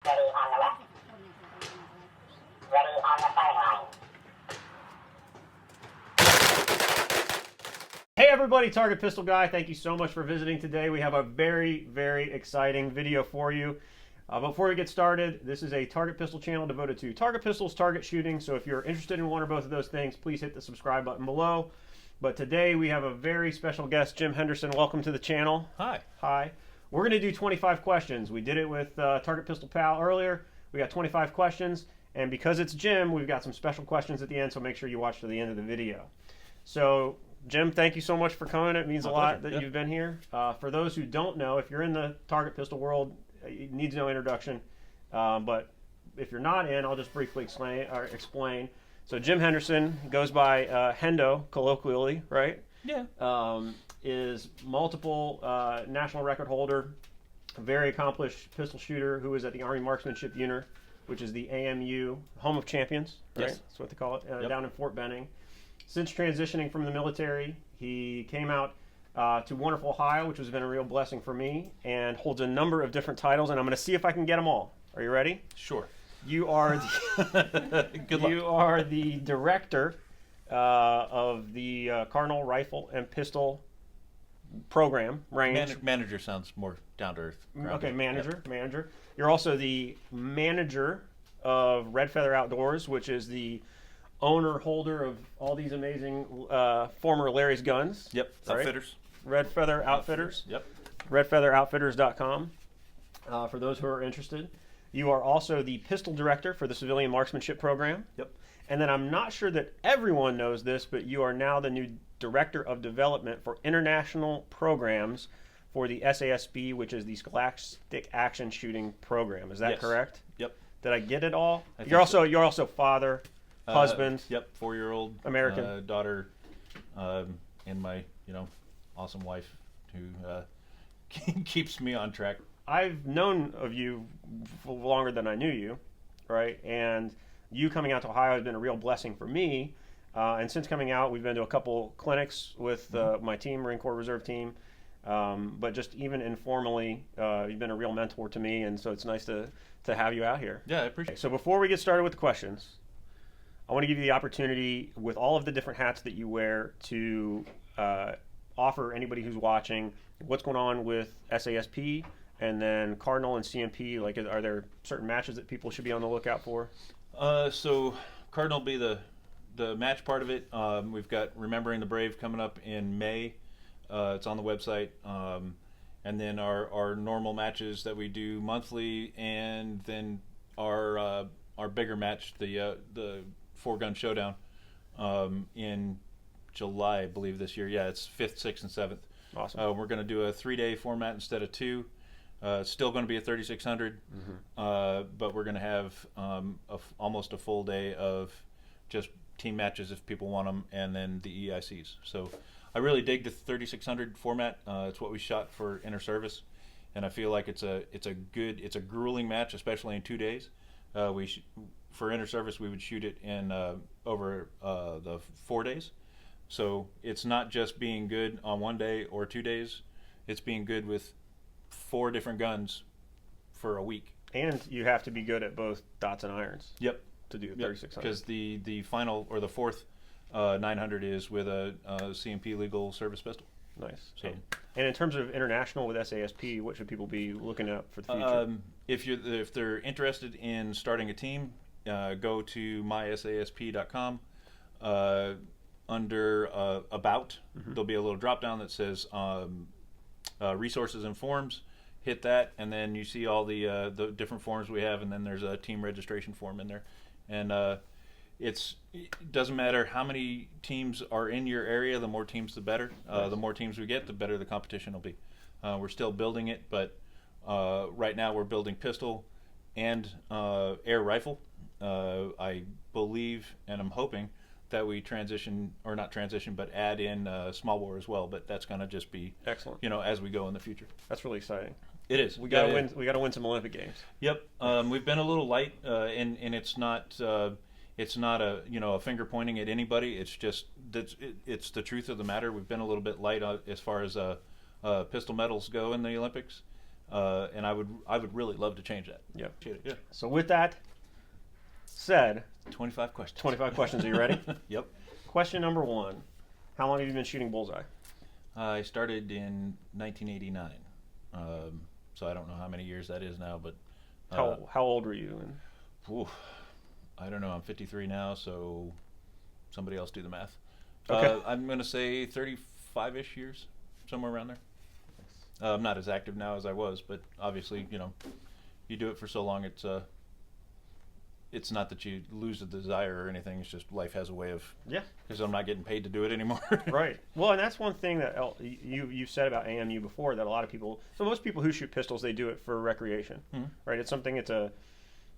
Ready on the left. Ready on the firing line. Hey everybody, Target Pistol Guy. Thank you so much for visiting today. We have a very, very exciting video for you. Before we get started, this is a Target Pistol channel devoted to target pistols, target shooting. So if you're interested in one or both of those things, please hit the subscribe button below. But today we have a very special guest, Jim Henderson. Welcome to the channel. Hi. Hi. We're going to do 25 questions. We did it with Target Pistol Pal earlier. We got 25 questions. And because it's Jim, we've got some special questions at the end, so make sure you watch to the end of the video. So, Jim, thank you so much for coming. It means a lot that you've been here. For those who don't know, if you're in the target pistol world, it needs no introduction. But if you're not in, I'll just briefly explain. So Jim Henderson goes by Hendo, colloquially, right? Yeah. Is multiple national record holder, a very accomplished pistol shooter who is at the Army Marksmanship Unit, which is the AMU, home of champions, right? Yes. That's what they call it, down in Fort Benning. Since transitioning from the military, he came out to wonderful Ohio, which has been a real blessing for me, and holds a number of different titles, and I'm going to see if I can get them all. Are you ready? Sure. You are the, Good luck. You are the director of the Cardinal Rifle and Pistol program range. Manager sounds more down to earth. Okay, manager. You're also the manager of Red Feather Outdoors, which is the owner holder of all these amazing former Larry's guns. Yep. Right? Outfitters. Red Feather Outfitters. Yep. RedFeatherOutfitters.com. For those who are interested. You are also the pistol director for the Civilian Marksmanship Program. Yep. And then I'm not sure that everyone knows this, but you are now the new Director of Development for International Programs for the SASB, which is the Scholastic Action Shooting Program. Is that Yes. correct? Yep. Did I get it all? I think You're also father, husband. Yep. 4-year-old American. daughter, and my awesome wife who keeps me on track. I've known of you for longer than I knew you, right? And you coming out to Ohio has been a real blessing for me. And since coming out, we've been to a couple clinics with my team, Marine Corps Reserve team. But just even informally, you've been a real mentor to me, and so it's nice to have you out here. Yeah, I appreciate it. So before we get started with the questions, I want to give you the opportunity, with all of the different hats that you wear, to offer anybody who's watching what's going on with SASP, and then Cardinal and CMP. Like, are there certain matches that people should be on the lookout for? So Cardinal will be the match part of it. We've got Remembering the Brave coming up in May. It's on the website. And then our normal matches that we do monthly, and then our bigger match, the 4-gun showdown, in July, I believe, this year. Yeah, it's 5th, 6th, and 7th. Awesome. We're going to do a 3-day format instead of 2. It's still going to be a 3600, but we're going to have almost a full day of just team matches if people want them, and then the EICs. So I really dig the 3600 format. It's what we shot for inter service, and I feel like it's a grueling match, especially in 2 days. For inter service, we would shoot it in over the 4 days. So it's not just being good on 1 day or 2 days. It's being good with 4 different guns for a week. And you have to be good at both dots and irons. Yep. To do 3600. Because the final, or the 4th 900 is with a CMP legal service pistol. Nice. So, and in terms of international with SASP, what should people be looking at for the future? If they're interested in starting a team, go to mysasp.com. Under About, there'll be a little drop down that says resources and forms. Hit that, and then you see all the different forms we have, and then there's a team registration form in there. And it doesn't matter how many teams are in your area. The more teams, the better. The more teams we get, the better the competition will be. We're still building it, but right now we're building pistol and air rifle. I believe, and I'm hoping, that we but add in small bore as well. But that's going to just be excellent. As we go in the future. That's really exciting. It is. We got to win. We got to win some Olympic games. Yep. We've been a little light, and it's not a a finger pointing at anybody. It's just it's the truth of the matter. We've been a little bit light as far as pistol medals go in the Olympics. and I would really love to change that. Yeah. Yeah. So with that said, 25 questions. 25 questions. Are you ready? Yep. Question number 1. How long have you been shooting Bullseye? I started in 1989. So I don't know how many years that is now, but How old were you? oof, I don't know. I'm 53 now, so somebody else do the math. Okay. I'm going to say 35-ish years, somewhere around there. I'm not as active now as I was, but obviously, you do it for so long, it's not that you lose the desire or anything. It's just life has a way of, because I'm not getting paid to do it anymore. Right. Well, and that's one thing that you said about AMU before, that a lot of people, so most people who shoot pistols, they do it for recreation, right? It's something, it's a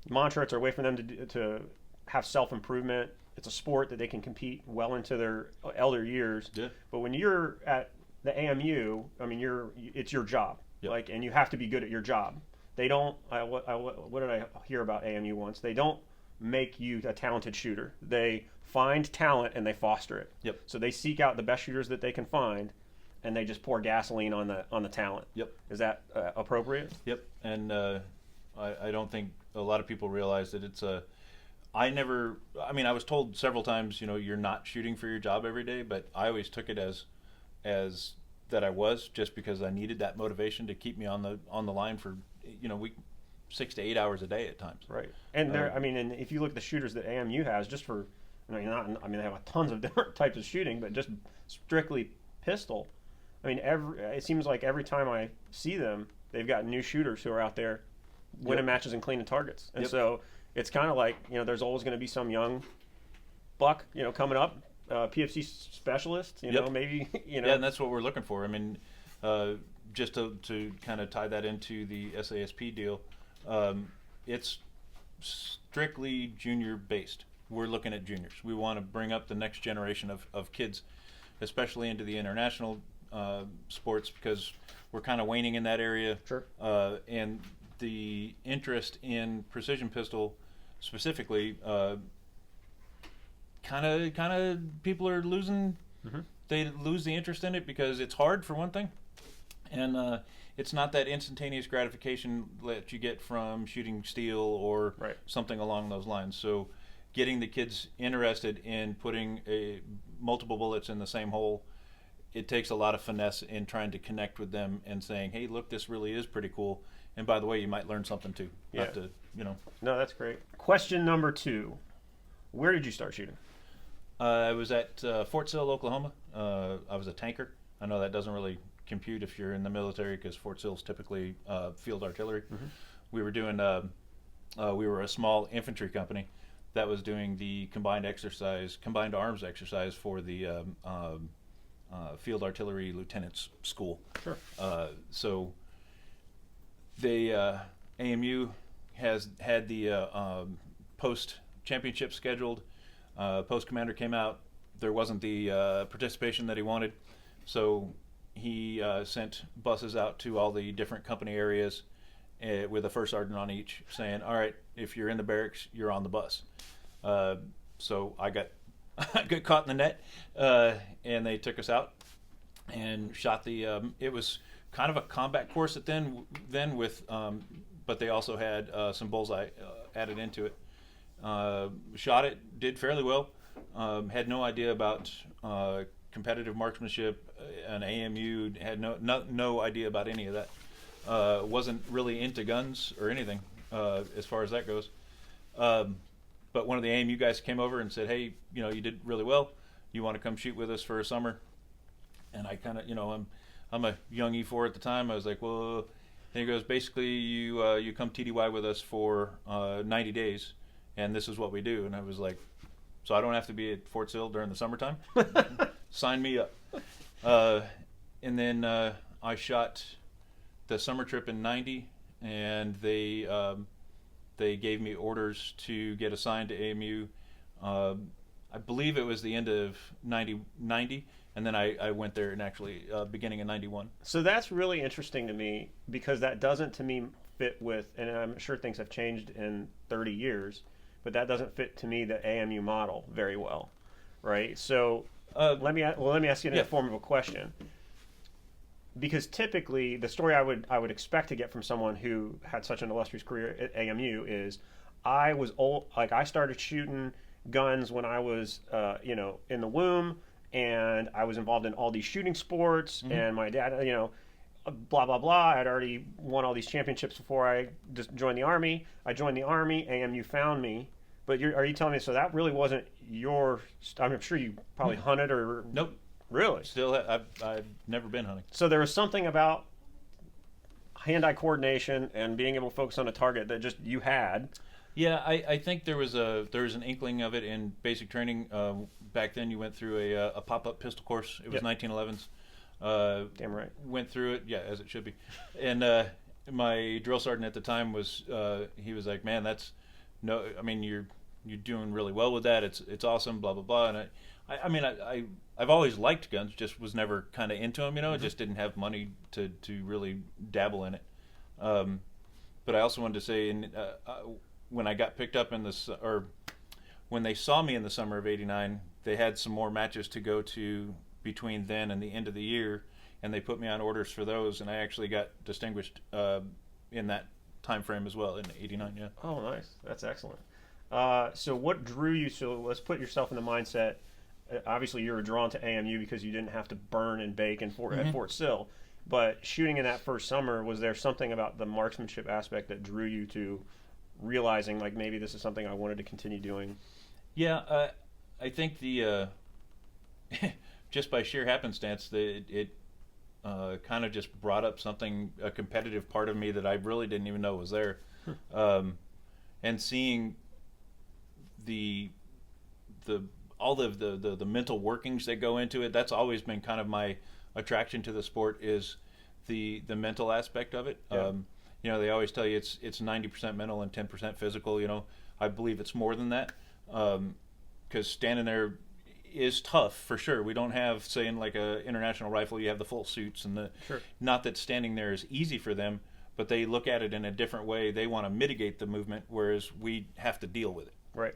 mantra, it's a way for them to have self-improvement. It's a sport that they can compete well into their elder years. Yeah. But when you're at the AMU, I mean, it's your job, Yep. and you have to be good at your job. They don't. What did I hear about AMU once? They don't make you a talented shooter. They find talent and they foster it. Yep. So they seek out the best shooters that they can find, and they just pour gasoline on the talent. Yep. Is that appropriate? Yep. And I don't think a lot of people realize that it's a. I was told several times, you're not shooting for your job every day, but I always took it as that I was, just because I needed that motivation to keep me on the line for 6 to 8 hours a day at times. Right. And and if you look at the shooters that AMU has, just for they have tons of different types of shooting, but just strictly pistol. It seems like every time I see them, they've got new shooters who are out there winning matches and cleaning targets. And so it's kind of like, there's always going to be some young buck, coming up, PFC specialist, maybe, Yeah, and that's what we're looking for. Just to kind of tie that into the SASP deal, it's strictly junior based. We're looking at juniors. We want to bring up the next generation of kids, especially into the international sports, because we're kind of waning in that area. Sure. And the interest in precision pistol specifically, kind of people are losing. They lose the interest in it because it's hard, for one thing, and it's not that instantaneous gratification that you get from shooting steel or something along those lines. So getting the kids interested in putting multiple bullets in the same hole, it takes a lot of finesse in trying to connect with them and saying, hey, look, this really is pretty cool. And by the way, you might learn something too. Yeah. No, that's great. Question number 2. Where did you start shooting? I was at Fort Sill, Oklahoma. I was a tanker. I know that doesn't really compute if you're in the military, because Fort Sill's typically field artillery. We were doing, we were a small infantry company that was doing the combined arms exercise for the field artillery lieutenants school. Sure. So the AMU has had the post championship scheduled. Post commander came out. There wasn't the participation that he wanted, so he sent buses out to all the different company areas with a first sergeant on each, saying, all right, if you're in the barracks, you're on the bus. So I got caught in the net, and they took us out and shot the it was kind of a combat course at then with but they also had some Bullseye added into it. Shot it, did fairly well. Had no idea about competitive marksmanship. An AMU, had no idea about any of that. Wasn't really into guns or anything as far as that goes. But one of the AMU guys came over and said, hey, you did really well. You want to come shoot with us for a summer? And I kind of, I'm a young E4 at the time. I was like, well, and he goes, basically, you come TDY with us for 90 days, and this is what we do. And I was like, so I don't have to be at Fort Sill during the summertime? Sign me up. And then I shot the summer trip in 90, and they gave me orders to get assigned to AMU. I believe it was the end of 90, and then I went there and actually beginning in 91. So that's really interesting to me, because that doesn't, to me, fit with, and I'm sure things have changed in 30 years, but that doesn't fit to me the AMU model very well, right? So let me ask you in the form of a question. because typically the story I would expect to get from someone who had such an illustrious career at AMU is I was old, like I started shooting guns when I was in the womb, and I was involved in all these shooting sports, and my dad, blah blah blah. I'd already won all these championships before I just joined the Army. I joined the Army. AMU found me. But are you telling me so that really wasn't your? I'm sure you probably hunted or Nope. Really? Still, I've never been hunting. So there was something about hand-eye coordination and being able to focus on a target that just you had. Yeah, I think there was an inkling of it in basic training. Back then, you went through a pop-up pistol course. It was 1911s. Damn right. Went through it, yeah, as it should be. And my drill sergeant at the time was he was like, "Man, that's no. I mean, you're doing really well with that. It's awesome. Blah blah blah." And I've always liked guns, just was never kind of into them. Just didn't have money to really dabble in it. But I also wanted to say, when I got picked up in this, or when they saw me in the summer of '89, they had some more matches to go to between then and the end of the year, and they put me on orders for those, and I actually got distinguished in that time frame as well in '89. Yeah. Oh, nice. That's excellent. So what drew you? So let's put yourself in the mindset. Obviously, you were drawn to AMU because you didn't have to burn and bake at Fort Sill. But shooting in that first summer, was there something about the marksmanship aspect that drew you to realizing like maybe this is something I wanted to continue doing? Yeah, I think the just by sheer happenstance, it kind of just brought up a competitive part of me that I really didn't even know was there, and seeing all the mental workings that go into it. That's always been kind of my attraction to the sport, is the mental aspect of it. Yeah. They always tell you it's 90% mental and 10% physical. I believe it's more than that, because standing there is tough for sure. We don't have, say, in like a international rifle, you have the full suits and Sure. Not that standing there is easy for them, but they look at it in a different way. They want to mitigate the movement, whereas we have to deal with it. Right.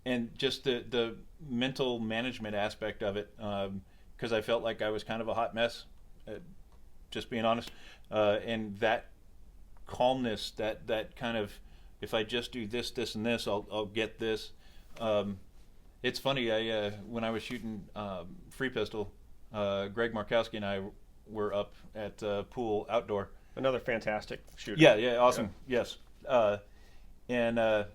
And just the mental management aspect of it, because I felt like I was kind of a hot mess, just being honest, and that calmness, that kind of, if I just do this, and this, I'll get this. It's funny, when I was shooting free pistol, Greg Markowski and I were up at Pool Outdoor. Another fantastic shooter. Yeah, awesome. Yeah. Yes. And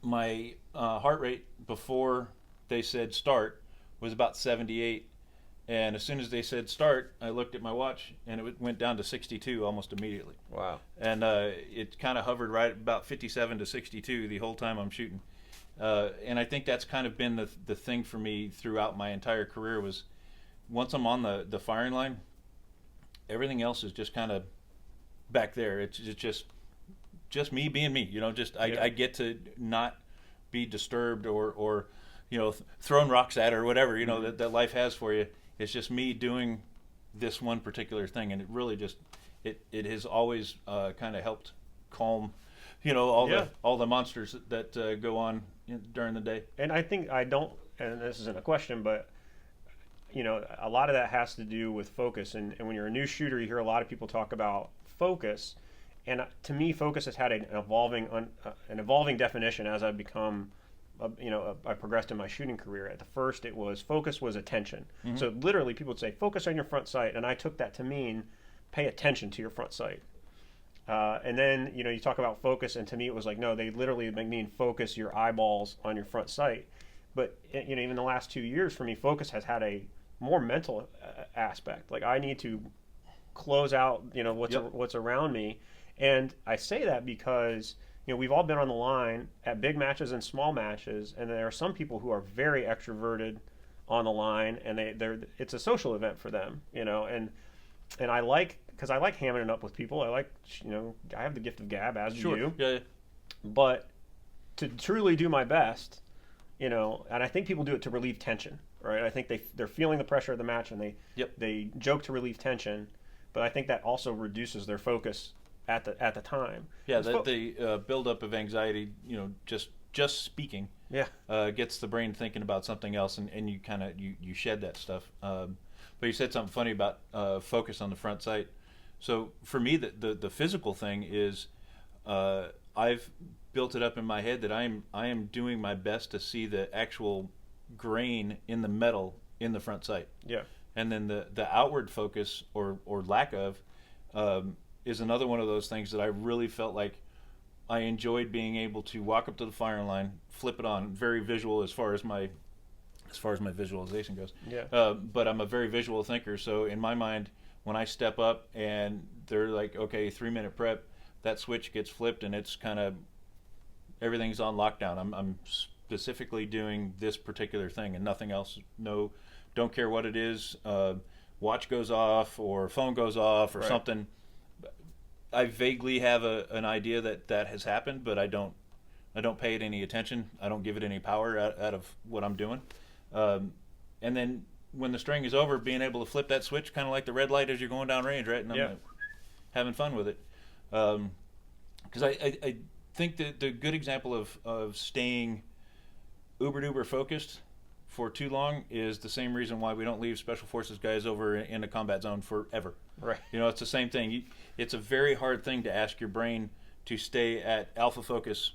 my heart rate before they said start was about 78, and as soon as they said start, I looked at my watch and it went down to 62 almost immediately. Wow. And it kind of hovered right about 57 to 62 the whole time I'm shooting. And I think that's kind of been the thing for me throughout my entire career, was once I'm on the firing line, everything else is just kind of back there. It's just me being me. I get to not be disturbed or thrown rocks at or whatever that life has for you. It's just me doing this one particular thing, and it really just it has always kind of helped calm all the monsters that go on during the day. And I think and this isn't a question, but a lot of that has to do with focus. And when you're a new shooter, you hear a lot of people talk about focus. And to me, focus has had an evolving definition as I've become, I progressed in my shooting career. At the first, focus was attention. Mm-hmm. So literally, people would say, focus on your front sight. And I took that to mean pay attention to your front sight. And then, you talk about focus, and to me it was like, no, they literally mean focus your eyeballs on your front sight. But, even the last 2 years for me, focus has had a more mental aspect. Like, I need to close out, what's around me. And I say that because, we've all been on the line at big matches and small matches, and there are some people who are very extroverted on the line, and it's a social event for them, and I like, because I like hamming it up with people. I like, I have the gift of gab, as do you. Yeah. But to truly do my best, and I think people do it to relieve tension, right? I think they're feeling the pressure of the match, and they joke to relieve tension, but I think that also reduces their focus at the time. Yeah, the buildup of anxiety, just speaking, gets the brain thinking about something else, and you kind of you shed that stuff. But you said something funny about focus on the front sight. So for me, the physical thing is I've built it up in my head that I am doing my best to see the actual grain in the metal in the front sight. Yeah. And then the outward focus or lack of is another one of those things that I really felt like I enjoyed being able to walk up to the firing line, flip it on, very visual as far as my visualization goes. Yeah. But I'm a very visual thinker, so in my mind, when I step up and they're like, okay, 3-minute prep, that switch gets flipped and it's kind of everything's on lockdown. I'm specifically doing this particular thing and nothing else. No, don't care what it is. Watch goes off or phone goes off or right. something. I vaguely have an idea that has happened, but I don't pay it any attention. I don't give it any power out of what I'm doing. And then when the string is over, being able to flip that switch, kind of like the red light as you're going down range, right? And I'm like, having fun with it. Because I think that the good example of staying uber-duper focused for too long is the same reason why we don't leave Special Forces guys over in a combat zone forever. Right. You know, it's the same thing. It's a very hard thing to ask your brain to stay at alpha focus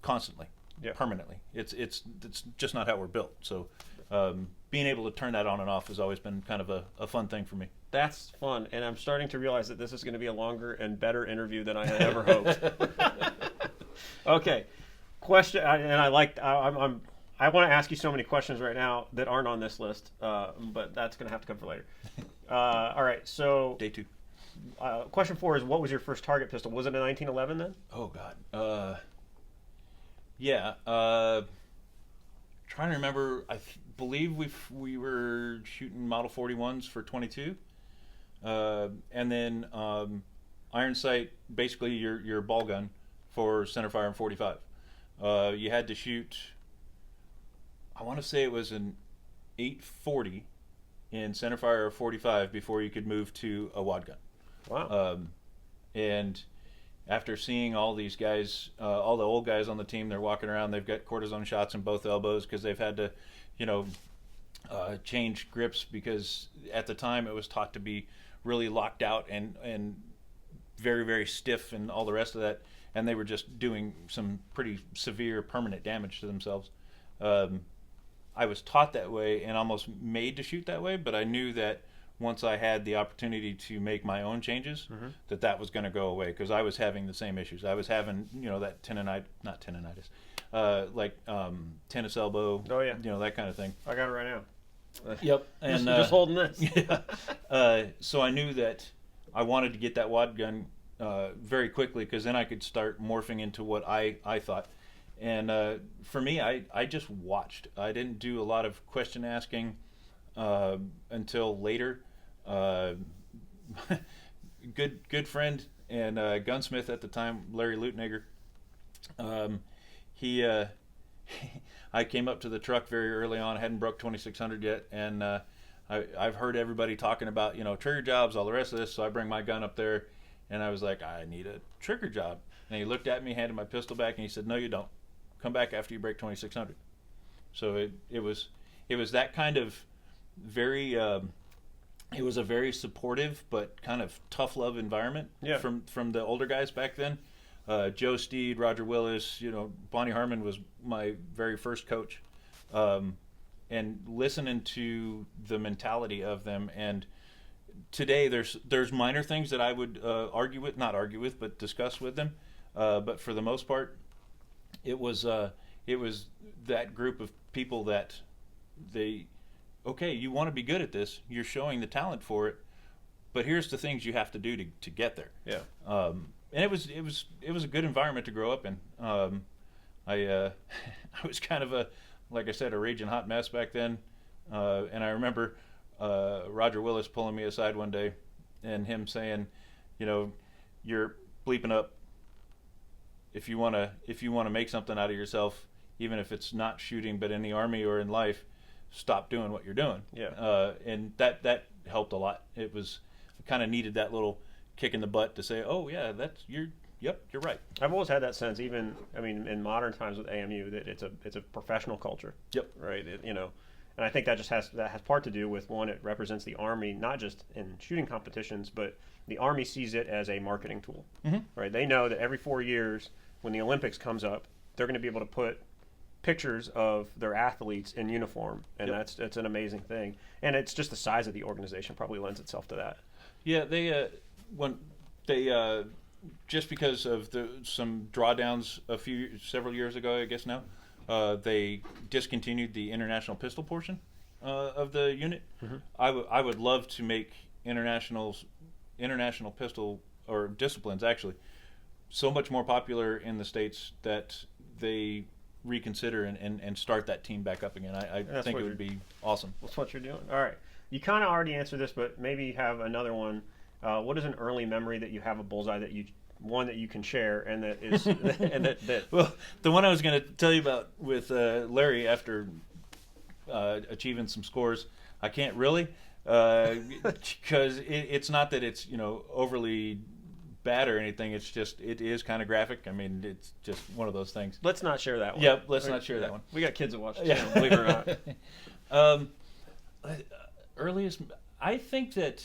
constantly, permanently. It's just not how we're built. So being able to turn that on and off has always been kind of a fun thing for me. That's fun, and I'm starting to realize that this is going to be a longer and better interview than I had ever hoped. Okay, question, I want to ask you so many questions right now that aren't on this list, but that's going to have to come for later. All right, so day 2. Question 4 is, what was your first target pistol? Was it a 1911 then? Oh God, yeah. Trying to remember. I believe we were shooting Model 41s for 22, and then iron sight, basically your ball gun for centerfire and 45. You had to shoot. I want to say it was an 840 in centerfire or 45 before you could move to a wad gun. Wow. And after seeing all these guys, all the old guys on the team, they're walking around, they've got cortisone shots in both elbows because they've had to, change grips because at the time it was taught to be really locked out and very, very stiff and all the rest of that. And they were just doing some pretty severe permanent damage to themselves. I was taught that way and almost made to shoot that way, but I knew that once I had the opportunity to make my own changes, that was going to go away because I was having the same issues. I was having, that tennis elbow. Oh yeah. That kind of thing. I got it right now. Yep. And just holding this. Yeah. So I knew that I wanted to get that wad gun very quickly because then I could start morphing into what I thought. And for me, I just watched. I didn't do a lot of question asking until later. Good friend and gunsmith at the time, Larry Lutnager. I came up to the truck very early on. I hadn't broke 2600 yet, and I've heard everybody talking about trigger jobs, all the rest of this. So I bring my gun up there, and I was like, I need a trigger job. And he looked at me, handed my pistol back, and he said, "No, you don't. Come back after you break 2600." So it was that kind of very. It was a very supportive but kind of tough love environment from the older guys back then. Joe Steed, Roger Willis, Bonnie Harmon was my very first coach, and listening to the mentality of them. And today there's minor things that I would but discuss with them. But for the most part, it was that group of people that you want to be good at this. You're showing the talent for it, but here's the things you have to do to get there. Yeah. And it was a good environment to grow up in. I was kind of like I said, a raging hot mess back then. And I remember Roger Willis pulling me aside one day and him saying, "You're bleeping up. If you want to make something out of yourself, even if it's not shooting, but in the Army or in life, stop doing what you're doing." Yeah. And that helped a lot. I kind of needed that little kick in the butt to say, "Oh yeah, you're right." I've always had that sense, even in modern times with AMU, that it's a professional culture. Yep. Right. And I think that has part to do with, one, it represents the Army not just in shooting competitions, but the Army sees it as a marketing tool. Right? They know that every 4 years when the Olympics comes up, they're going to be able to put pictures of their athletes in uniform, and that's an amazing thing. And it's just the size of the organization probably lends itself to that. Yeah, they just because of some drawdowns several years ago, I guess now, they discontinued the international pistol portion of the unit. I would love to make international pistol, or disciplines actually, so much more popular in the States that they reconsider and start that team back up again. I think it would be awesome. That's what you're doing. All right. You kind of already answered this, but maybe you have another one. What is an early memory that you have of Bullseye that you can share, and that is that well, the one I was going to tell you about with Larry after achieving some scores, I can't really, because it's not that it's overly bad or anything. It's just it is kind of graphic. I mean, it's just one of those things. Let's not share that one. Yep, let's not share that one. We got kids that watch the channel, believe it or not. Earliest, I think that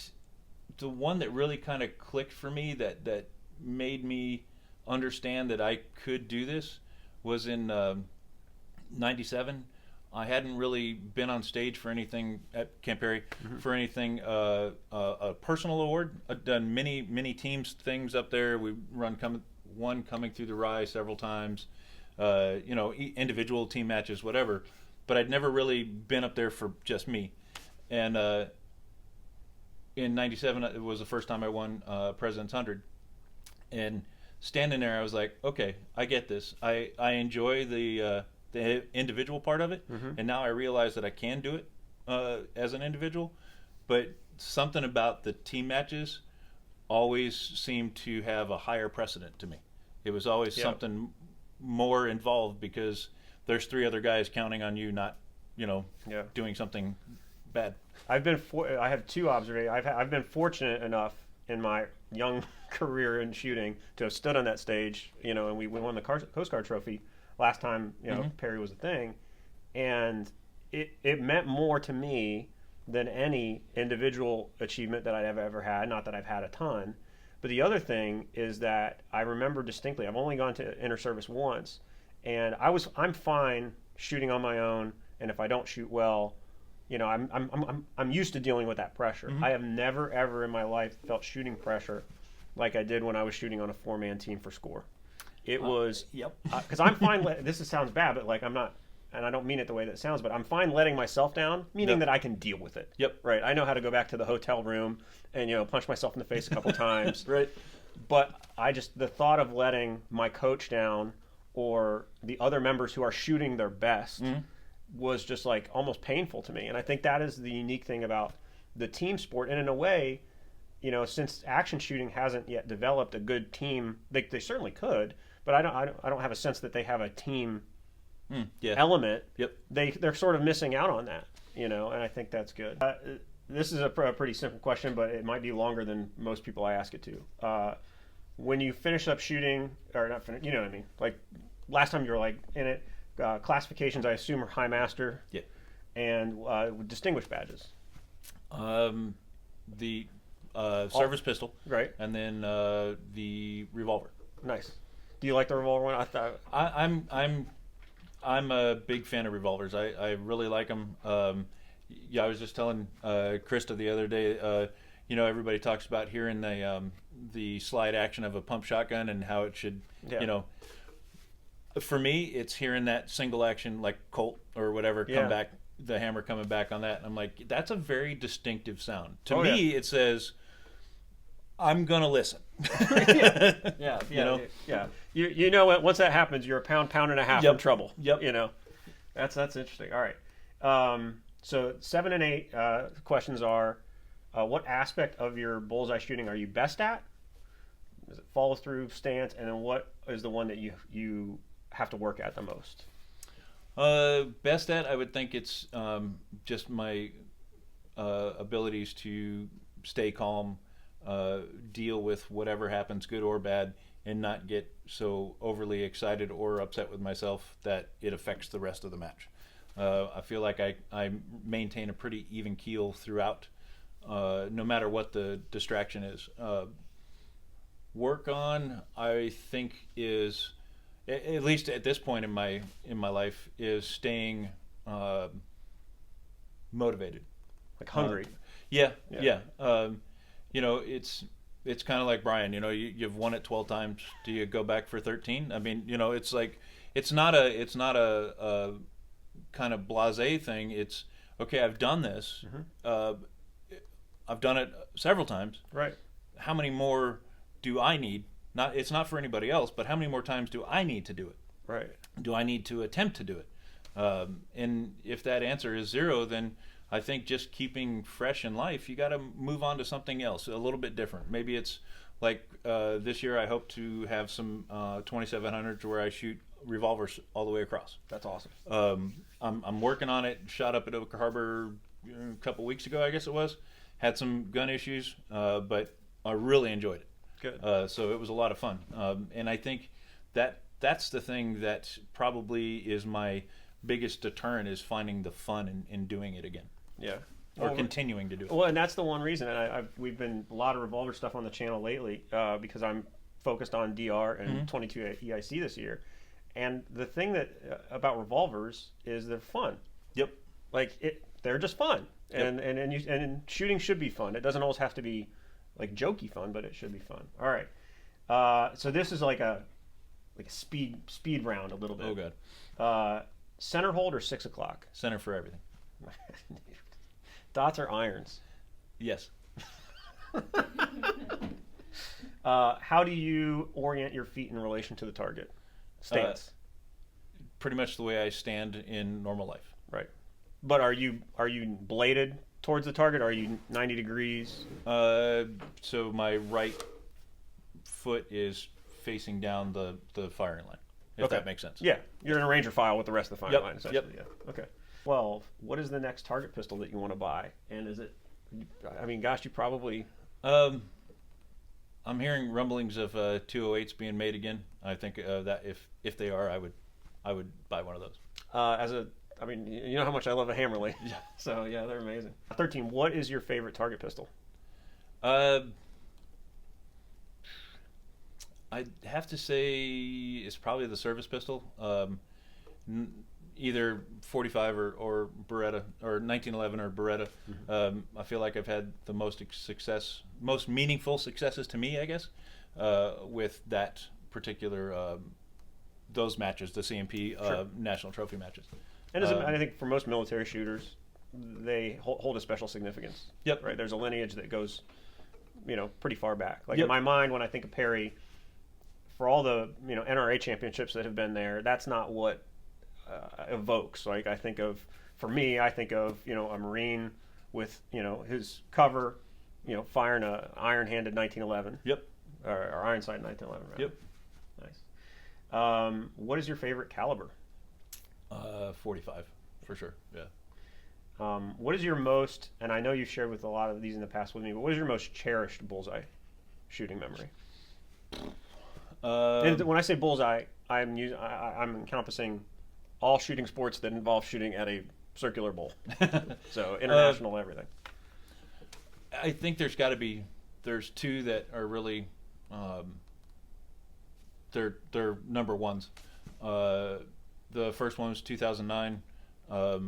the one that really kind of clicked for me, that made me understand that I could do this, was in '97. I hadn't really been on stage for anything at Camp Perry, for anything, a personal award. I've done many teams things up there. We run coming through the Rye several times, individual team matches, whatever. But I'd never really been up there for just me. And in '97, it was the first time I won President's 100. And standing there, I was like, okay, I get this. I enjoy the individual part of it, and now I realize that I can do it as an individual. But something about the team matches always seemed to have a higher precedent to me. It was always something more involved, because there's 3 other guys counting on you, not doing something bad. I have 2 observations. I've been fortunate enough in my young career in shooting to have stood on that stage, and we won the Coast Guard Trophy last time Perry was a thing, and it meant more to me than any individual achievement that I've ever had. Not that I've had a ton, but the other thing is that I remember distinctly, I've only gone to inter-service once, and I'm fine shooting on my own, and if I don't shoot well, I'm used to dealing with that pressure. I have never ever in my life felt shooting pressure like I did when I was shooting on a 4-man team for score. It was, because I'm fine. This sounds bad, but I'm not, and I don't mean it the way that it sounds, but I'm fine letting myself down, meaning that I can deal with it. Right. I know how to go back to the hotel room and punch myself in the face a couple times. Right. But the thought of letting my coach down or the other members who are shooting their best was just almost painful to me. And I think that is the unique thing about the team sport. And in a way, since action shooting hasn't yet developed a good team, they certainly could. But I don't have a sense that they have a team element. They're sort of missing out on that, and I think that's good. This is a pretty simple question, but it might be longer than most people I ask it to. When you finish up shooting, or not finish, you know what I mean? Like last time you were in it, classifications I assume are high master. And distinguished badges. The service pistol, right, and then the revolver. Nice. Do you like the revolver one? I'm a big fan of revolvers. I really like them. I was just telling Krista the other day. Everybody talks about hearing the slide action of a pump shotgun and how it should. For me, it's hearing that single action like Colt or whatever come back, the hammer coming back on that, and I'm like, that's a very distinctive sound. To me, it says, I'm gonna listen. You know what? Once that happens, you're a pound and a half in trouble. That's interesting. All right. So 7 and 8 questions are: what aspect of your bullseye shooting are you best at? Is it follow through, stance, and then what is the one that you have to work at the most? Best at, I would think it's just my abilities to stay calm, deal with whatever happens, good or bad, and not get so overly excited or upset with myself that it affects the rest of the match. I feel like I maintain a pretty even keel throughout, no matter what the distraction is. Work on, I think, is at least at this point in my life, is staying motivated, Like hungry. yeah. Yeah. You know, it's kind of like Brian. You know, you've won it 12 times. Do you go back for 13? I mean, you know, it's like it's not a kind of blasé thing. It's okay. I've done this. I've done it several times. Right. How many more do I need? It's not for anybody else, but how many more times do I need to do it? Right. Do I need to attempt to do it? And if that answer is 0, then I think just keeping fresh in life, you got to move on to something else, a little bit different. Maybe it's like this year I hope to have some 2700s where I shoot revolvers all the way across. That's awesome. I'm working on it. Shot up at Oak Harbor a couple weeks ago, I guess it was. Had some gun issues, but I really enjoyed it. Good. So it was a lot of fun. And I think that's the thing that probably is my biggest deterrent, is finding the fun in doing it again. Yeah. Or continuing to do it. Well, and that's the one reason. And we've been a lot of revolver stuff on the channel lately because I'm focused on DR and 22 EIC this year. And the thing that about revolvers is they're fun. Yep. Like they're just fun. Yep. And shooting should be fun. It doesn't always have to be like jokey fun, but it should be fun. All right. So this is like a speed round a little bit. Oh god. Center hold or 6 o'clock? Center for everything. Dots or irons? Yes. How do you orient your feet in relation to the target? Stance. Pretty much the way I stand in normal life. Right. But are you bladed towards the target? Are you 90 degrees? So my right foot is facing down the firing line, if that makes sense. Yeah. You're in a Ranger file with the rest of the firing line, essentially. Yep. Yeah. Okay. 12. What is the next target pistol that you want to buy? And is it, I mean, gosh, you probably... I'm hearing rumblings of 208s being made again. I think that if they are, I would buy one of those. I mean, you know how much I love a Hammerly. Yeah. So, yeah, they're amazing. 13. What is your favorite target pistol? I'd have to say it's probably the service pistol. Either 45 or Beretta, or 1911 or Beretta. I feel like I've had the most meaningful successes to me, I guess, with that particular those matches, the CMP national trophy matches. And I think for most military shooters, they hold a special significance. Yep. Right. There's a lineage that goes, pretty far back. Like Yep. in my mind, when I think of Perry, for all the NRA championships that have been there, that's not what evokes. Like I think of a Marine with his cover, firing a iron-handed 1911. Yep. Or iron sight 1911. Right? Yep. Nice. What is your favorite caliber? 45 for sure. Yeah. What is your most, and I know you've shared with a lot of these in the past with me, but what is your most cherished Bullseye shooting memory? And when I say Bullseye, I'm encompassing all shooting sports that involve shooting at a circular bowl. So international everything. I think there's two that are really they're number ones. The first one was 2009. Was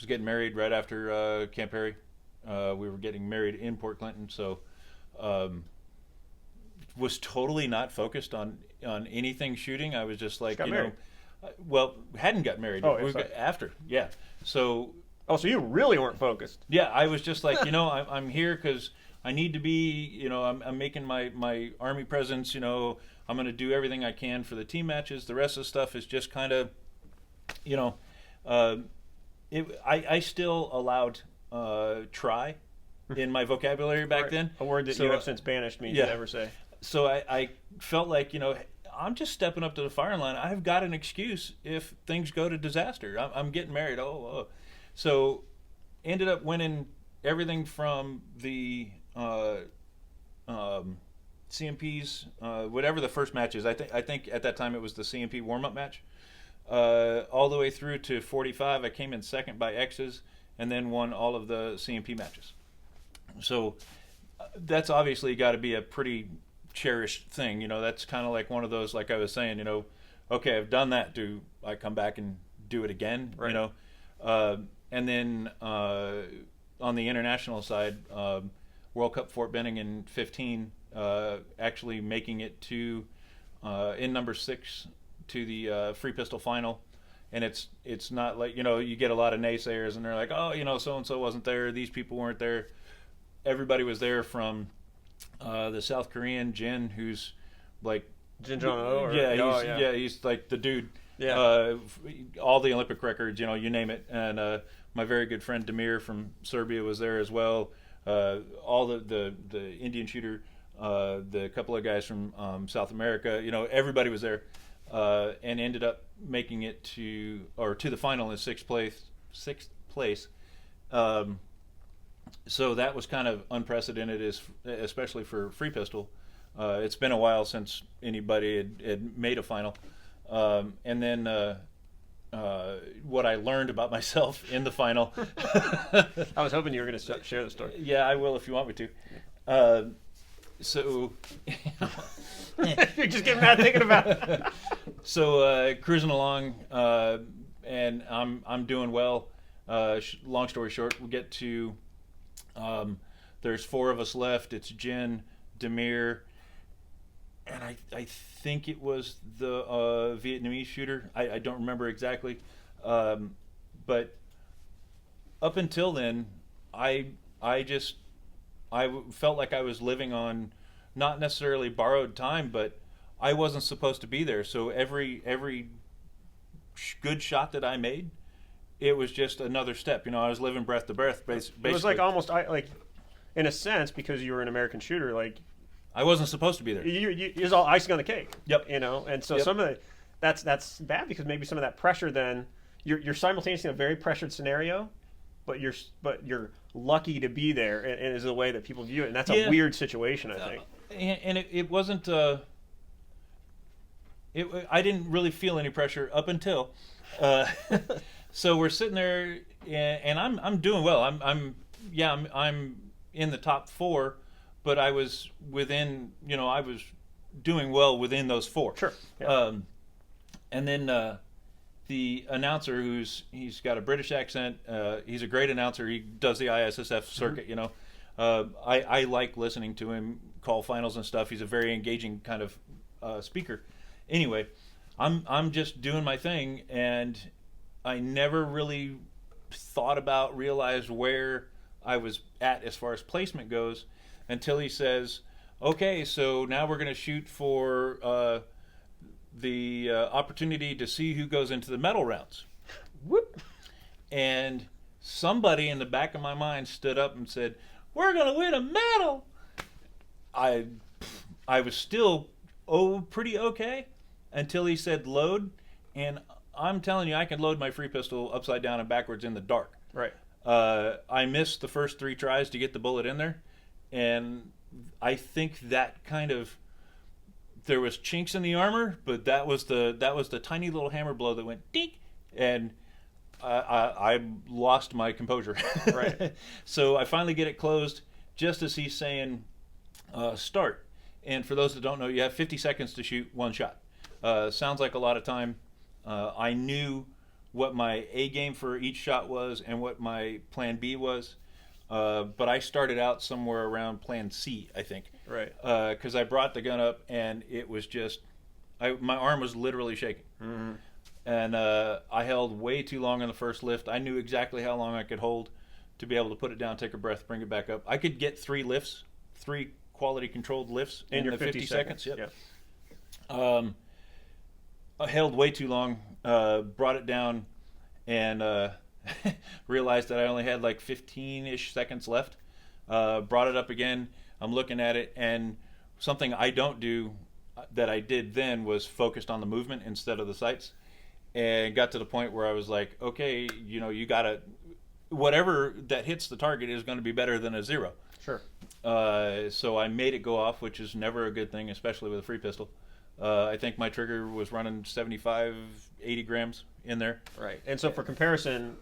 getting married right after Camp Perry. We were getting married in Port Clinton, so was totally not focused on anything shooting. I was just like, hadn't got married. Oh, we got after, yeah. So. Oh, so you really weren't focused? Yeah, I was just like, I'm here because I need to be. I'm making my Army presence. I'm going to do everything I can for the team matches. The rest of the stuff is just kind of, I still allowed try in my vocabulary back then. A word that you have since banished me to never say. So I felt like, I'm just stepping up to the firing line. I've got an excuse if things go to disaster. I'm getting married. So ended up winning everything from the CMPs, whatever the first match is. I think at that time it was the CMP warm-up match. all the way through to 45. I came in second by X's, and then won all of the CMP matches. So that's obviously got to be a pretty cherished thing. You know, that's kind of like one of those, like I was saying, you know, okay, I've done that. Do I come back and do it again? Right. You know, and then on the international side, World Cup Fort Benning in 15, actually making it to in number 6 to the free pistol final. And it's not like, you know, you get a lot of naysayers and they're like, oh, you know, so and so wasn't there, these people weren't there. Everybody was there, from the South Korean Jin, who's like Jin Jong-ho? Yeah, he's like the dude. Yeah. All the Olympic records, you know, you name it. And my very good friend Damir from Serbia was there as well. All the Indian shooter, the couple of guys from South America, you know, everybody was there, and ended up making it to the final in sixth place. So that was kind of unprecedented, especially for free pistol. It's been a while since anybody had made a final. And then what I learned about myself in the final. I was hoping you were going to share the story. Yeah, I will if you want me to. So you're just getting mad thinking about it. So cruising along, and I'm doing well. Long story short, we get to there's 4 of us left. It's Jin, Damir, and I think it was the Vietnamese shooter. I don't remember exactly, but up until then, I felt like I was living on not necessarily borrowed time, but I wasn't supposed to be there. So every good shot that I made, it was just another step. You know, I was living breath to breath, basically. It was like almost like, in a sense, because you were an American shooter, like I wasn't supposed to be there. It was all icing on the cake. Yep. You know, and so Yep. some of that's bad, because maybe some of that pressure, then you're simultaneously in a very pressured scenario, but you're lucky to be there, and is the way that people view it, and that's a weird situation, I think. And it wasn't. I didn't really feel any pressure up until. So we're sitting there, and I'm doing well. I'm in the top 4, but I was within. You know, I was doing well within those 4. Sure. Yeah. And then the announcer, he's got a British accent. He's a great announcer. He does the ISSF circuit. You know, I like listening to him call finals and stuff. He's a very engaging kind of speaker. Anyway, I'm just doing my thing, and I never really realized where I was at as far as placement goes, until he says, okay, so now we're going to shoot for the opportunity to see who goes into the medal rounds. Whoop. And somebody in the back of my mind stood up and said, we're going to win a medal. I was still pretty okay until he said load, and I'm telling you, I can load my free pistol upside down and backwards in the dark. Right. I missed the first 3 tries to get the bullet in there, and I think that kind of, there was chinks in the armor, but that was the tiny little hammer blow that went dink, and I lost my composure. Right. So I finally get it closed just as he's saying start. And for those that don't know, you have 50 seconds to shoot 1 shot. Sounds like a lot of time. I knew what my A game for each shot was and what my plan B was, but I started out somewhere around plan C, I think. Right. Because I brought the gun up, and it was just, my arm was literally shaking. Mm-hmm. And I held way too long on the first lift. I knew exactly how long I could hold to be able to put it down, take a breath, bring it back up. I could get 3 lifts, 3 quality controlled lifts in your the 50 seconds. Yep. I held way too long, brought it down, and realized that I only had like 15-ish seconds left. Brought it up again. I'm looking at it, and something I don't do that I did then was focused on the movement instead of the sights, and got to the point where I was like, okay, you know, you gotta, whatever that hits the target is going to be better than a 0. Sure. So I made it go off, which is never a good thing, especially with a free pistol. I think my trigger was running 75, 80 grams in there. Right. And so for comparison,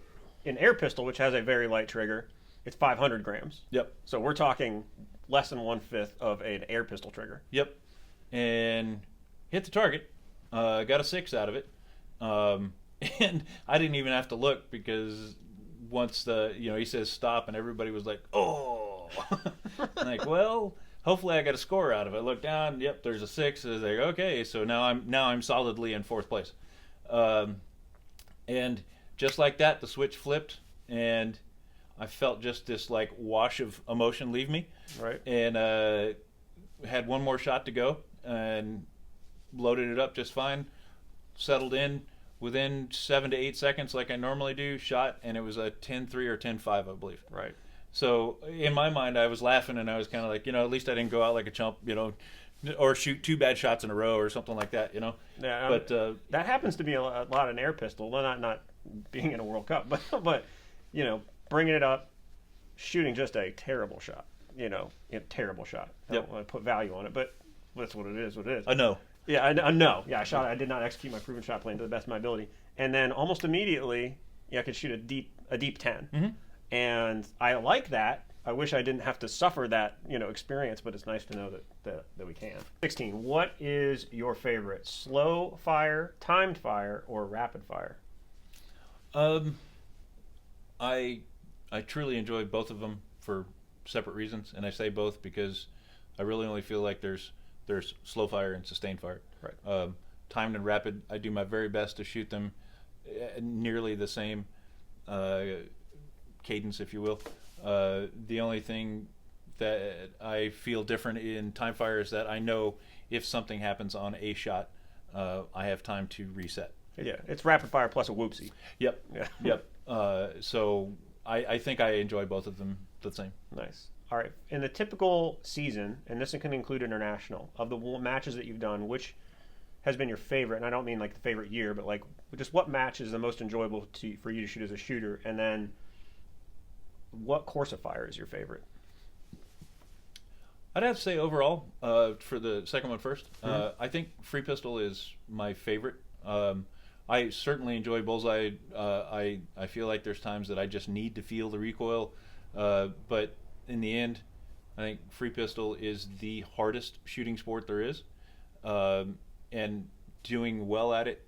an air pistol, which has a very light trigger, it's 500 grams. Yep. So we're talking less than 1/5 of an air pistol trigger. Yep. And hit the target. Got a 6 out of it. And I didn't even have to look because once he says stop and everybody was like, oh. Like, well, hopefully I got a score out of it. I look down, yep, there's a 6. I was like, okay, so now I'm solidly in 4th place. And just like that, the switch flipped, and I felt just this like wash of emotion leave me. Right. And had one more shot to go, and loaded it up just fine. Settled in within 7 to 8 seconds, like I normally do. Shot, and it was a 10-3 or 10-5, I believe. Right. So in my mind, I was laughing, and I was kind of like, at least I didn't go out like a chump, or shoot 2 bad shots in a row or something like that, Yeah. But that happens to be a lot in air pistol. Well, not being in a World Cup, but bringing it up, shooting just a terrible shot. Terrible shot. I don't want to put value on it, but that's what it is. What it is. I know. Yeah, I know. Yeah, I did not execute my proven shot plan to the best of my ability, and then almost immediately, I could shoot a deep 10, Mm-hmm. and I like that. I wish I didn't have to suffer that experience, but it's nice to know that we can. 16. What is your favorite? Slow fire, timed fire, or rapid fire? I truly enjoy both of them for separate reasons, and I say both because I really only feel like there's slow fire and sustained fire. Right. Timed and rapid, I do my very best to shoot them nearly the same cadence, if you will. The only thing that I feel different in time fire is that I know if something happens on a shot, I have time to reset. Yeah, it's rapid fire plus a whoopsie. Yep. Yeah. Yep. So I think I enjoy both of them the same. Nice. All right. In the typical season, and this can include international, of the matches that you've done, which has been your favorite? And I don't mean like the favorite year, but like just what match is the most enjoyable for you to shoot as a shooter? And then what course of fire is your favorite? I'd have to say overall, for the second one first, I think free pistol is my favorite. I certainly enjoy Bullseye. I feel like there's times that I just need to feel the recoil, but in the end, I think free pistol is the hardest shooting sport there is, and doing well at it,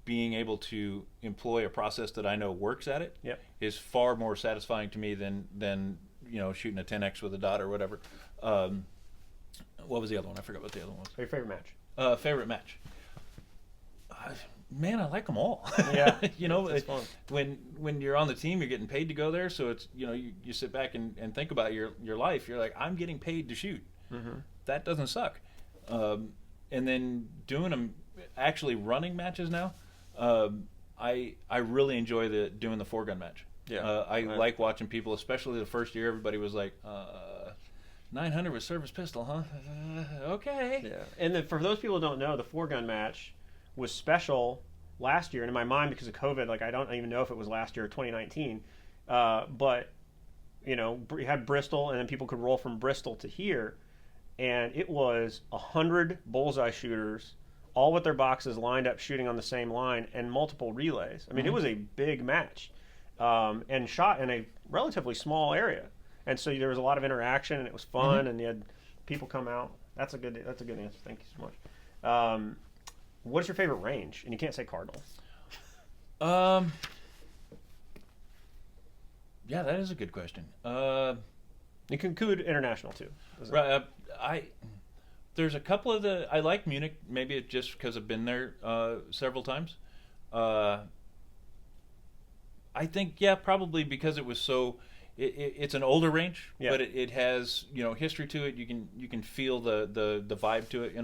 being able to employ a process that I know works at it, is far more satisfying to me than shooting a 10x with a dot or whatever. What was the other one? I forgot what the other one was. Your favorite match? Favorite match. Man, I like them all. Yeah, it's fun. When you're on the team, you're getting paid to go there, so it's you sit back and think about your life. You're like, I'm getting paid to shoot. Mm-hmm. That doesn't suck. And then doing them, actually running matches now, I really enjoy doing the 4-gun match. Yeah, I like watching people, especially the first year. Everybody was like, 900 with service pistol, huh? Okay. Yeah, and then for those people who don't know, the 4-gun match was special last year, and in my mind, because of COVID, like I don't even know if it was last year or 2019, but we had Bristol, and then people could roll from Bristol to here, and it was 100 Bullseye shooters, all with their boxes lined up, shooting on the same line, and multiple relays. I mean, It was a big match, and shot in a relatively small area, and so there was a lot of interaction, and it was fun, and you had people come out. That's a good answer. Thank you so much. What is your favorite range? And you can't say Cardinal. Yeah, that is a good question. You can include international too. Right. There's a couple of I like Munich. Maybe it's just because I've been there several times. I think probably because it was so. It's an older range, but it has history to it. You can feel the vibe to it.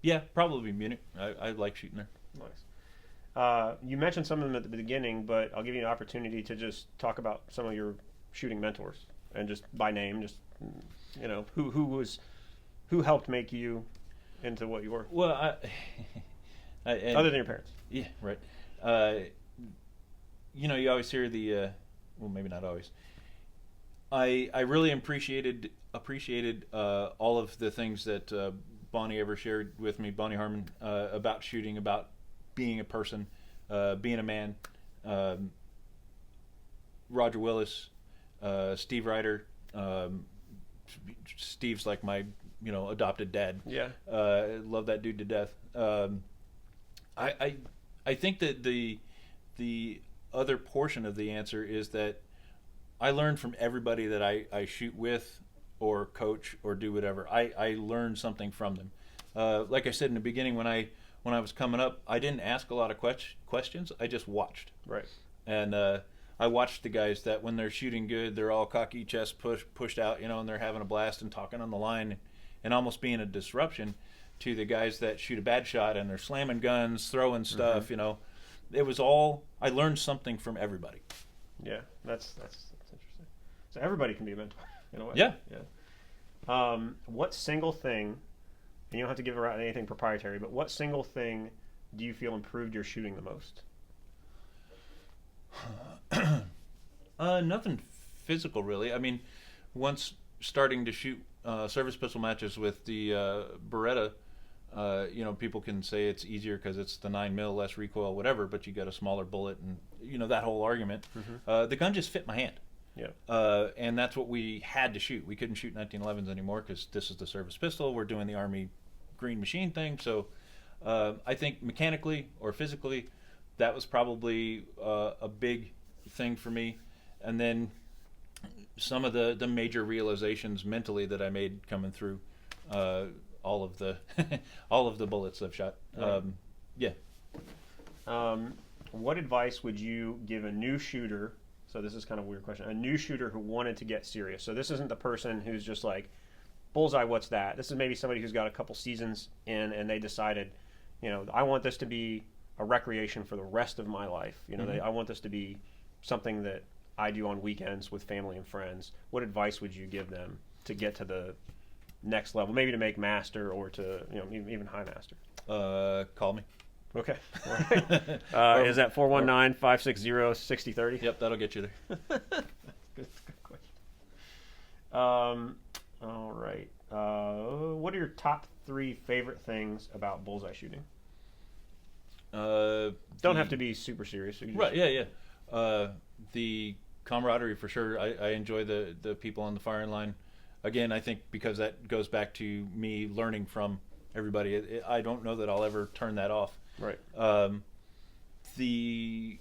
Yeah, probably Munich. I like shooting there. Nice. You mentioned some of them at the beginning, but I'll give you an opportunity to just talk about some of your shooting mentors, and just by name, just who helped make you into what you were. Well, other than your parents. Yeah, right. You always hear well, maybe not always. I really appreciated all of the things that Bonnie ever shared with me, Bonnie Harmon, about shooting, about being a person, being a man. Roger Willis, Steve Ryder. Steve's like my adopted dad. Yeah. Love that dude to death. I think that the other portion of the answer is that I learn from everybody that I shoot with or coach or do whatever. I learn something from them. Like I said in the beginning, when I was coming up, I didn't ask a lot of questions. I just watched. Right. And I watched the guys that when they're shooting good, they're all cocky, chest pushed out, and they're having a blast and talking on the line and almost being a disruption to the guys that shoot a bad shot and they're slamming guns, throwing stuff. It was all, I learned something from everybody. Yeah, that's interesting. So everybody can be a mentor in a way. Yeah. What single thing, and you don't have to give around anything proprietary, but what single thing do you feel improved your shooting the most? Nothing physical, really. I mean, once starting to shoot service pistol matches with the Beretta, people can say it's easier because it's the 9mm, less recoil, whatever, but you got a smaller bullet and, that whole argument. The gun just fit my hand. Yeah. And that's what we had to shoot. We couldn't shoot 1911s anymore because this is the service pistol. We're doing the Army green machine thing. So I think mechanically or physically, that was probably a big thing for me. And then some of the major realizations mentally that I made coming through all of the all of the bullets I've shot. Yeah. What advice would you give a new shooter? So this is kind of a weird question. A new shooter who wanted to get serious. So this isn't the person who's just like, Bullseye, what's that? This is maybe somebody who's got a couple seasons in and they decided, I want this to be a recreation for the rest of my life. I want this to be something that I do on weekends with family and friends. What advice would you give them to get to the next level? Maybe to make master or to even high master. Call me. Okay. All right. Is that 419-560-6030? Yep, that'll get you there. Good question. All right. What are your top 3 favorite things about bullseye shooting? Don't have to be super serious. Right. Yeah. The camaraderie for sure. I enjoy the people on the firing line. Again, I think because that goes back to me learning from everybody. I don't know that I'll ever turn that off. Right. The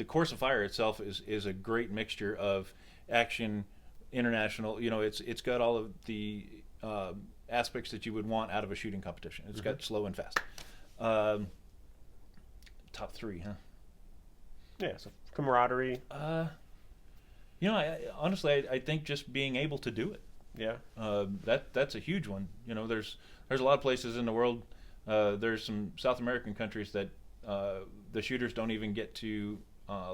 course of fire itself is a great mixture of action, international. It's got all of the aspects that you would want out of a shooting competition. It's got slow and fast. Top 3, huh? Yeah. So camaraderie. Honestly, I think just being able to do it. Yeah. That's a huge one. There's a lot of places in the world. There's some South American countries that the shooters don't even get to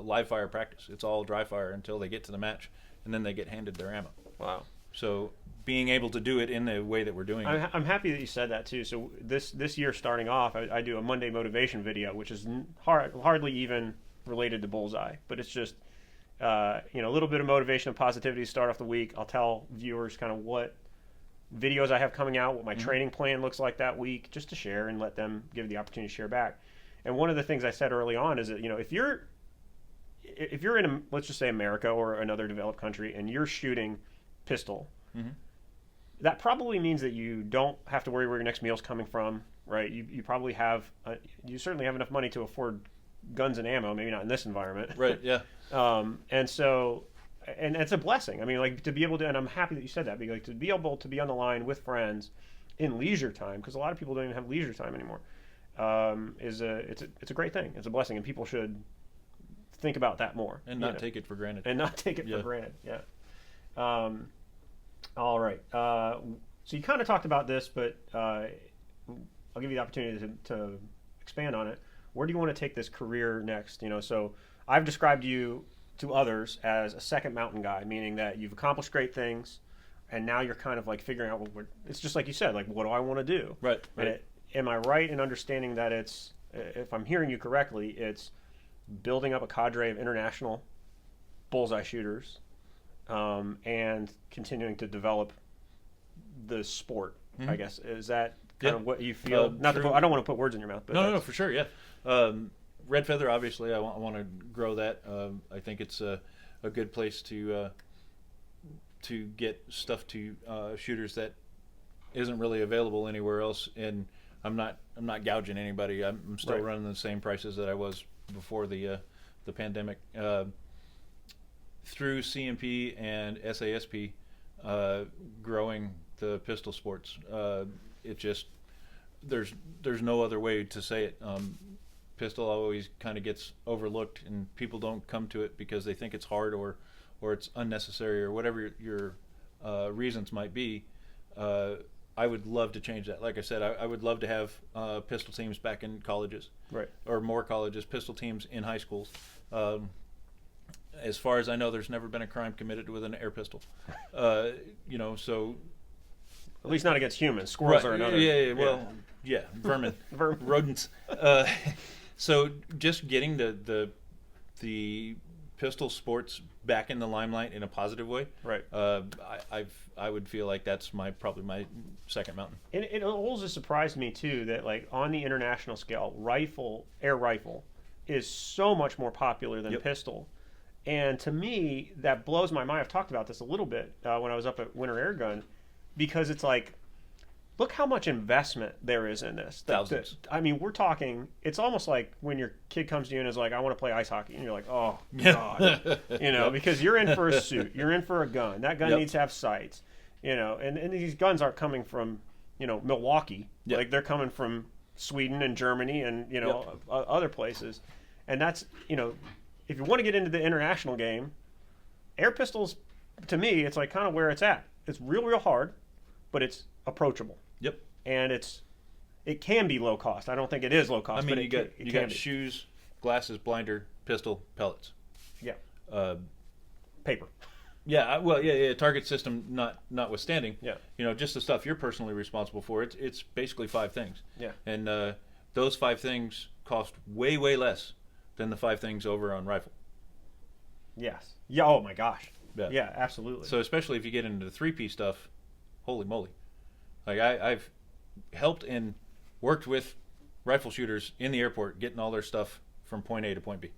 live fire practice. It's all dry fire until they get to the match, and then they get handed their ammo. Wow. So being able to do it in the way that we're doing it. I'm happy that you said that too. So this year starting off, I do a Monday motivation video, which is hardly even related to Bullseye, but it's just a little bit of motivation and positivity to start off the week. I'll tell viewers kind of what videos I have coming out, what my training plan looks like that week, just to share and let them give the opportunity to share back. And one of the things I said early on is that if you're in let's just say America or another developed country and you're shooting pistol, that probably means that you don't have to worry where your next meal's coming from, right? You probably have you certainly have enough money to afford guns and ammo, maybe not in this environment, right? Yeah. And so. And it's a blessing. I mean, like to be able to, and I'm happy that you said that, because like to be able to be on the line with friends in leisure time, because a lot of people don't even have leisure time anymore, it's a great thing. It's a blessing, and people should think about that more and not take it for granted. And not take it for granted. Yeah. All right. So you kind of talked about this, but I'll give you the opportunity to expand on it. Where do you want to take this career next? So I've described you to others as a second mountain guy, meaning that you've accomplished great things, and now you're kind of like figuring out it's just like you said, like, what do I want to do? Right. Am I right in understanding that it's, if I'm hearing you correctly, it's building up a cadre of international bullseye shooters and continuing to develop the sport. Mm-hmm. I guess is that kind of what you feel? I don't want to put words in your mouth, but no, for sure, yeah. Red Feather, obviously, I want to grow that. I think it's a good place to get stuff to shooters that isn't really available anywhere else. And I'm not gouging anybody. I'm still Right. running the same prices that I was before the pandemic. Through CMP and SASP, growing the pistol sports, it just there's no other way to say it. Pistol always kind of gets overlooked, and people don't come to it because they think it's hard or it's unnecessary or whatever your reasons might be. I would love to change that. Like I said, I would love to have pistol teams back in colleges, right, or more colleges, pistol teams in high schools. As far as I know, there's never been a crime committed with an air pistol. So at least not against humans. Squirrels right. are another. Yeah, vermin, Vermin. rodents. So just getting the pistol sports back in the limelight in a positive way. Right. I would feel like that's probably my second mountain. And it always has surprised me too that like on the international scale, air rifle, is so much more popular than Yep. pistol. And to me, that blows my mind. I've talked about this a little bit when I was up at Winter Air Gun, because it's like, look how much investment there is in this. Thousands. I mean, we're talking, it's almost like when your kid comes to you and is like, I want to play ice hockey. And you're like, oh, God. Because you're in for a suit. You're in for a gun. That gun Yep. needs to have sights. And these guns aren't coming from, Milwaukee. Yep. Like they're coming from Sweden and Germany and, Yep. other places. And that's, if you want to get into the international game, air pistols, to me, it's like kind of where it's at. It's real, real hard, but it's approachable. Yep. And it can be low cost. I don't think it is low cost. I mean, but you got shoes, glasses, blinder, pistol, pellets. Yeah. Paper. Yeah. Target system notwithstanding. Yeah. Just the stuff you're personally responsible for. It's basically 5 things. Yeah. And those 5 things cost way, way less than the 5 things over on rifle. Yes. Yeah. Oh my gosh. Yeah. Yeah. Absolutely. So especially if you get into the 3-piece stuff, holy moly! Like I've helped and worked with rifle shooters in the airport, getting all their stuff from point A to point B.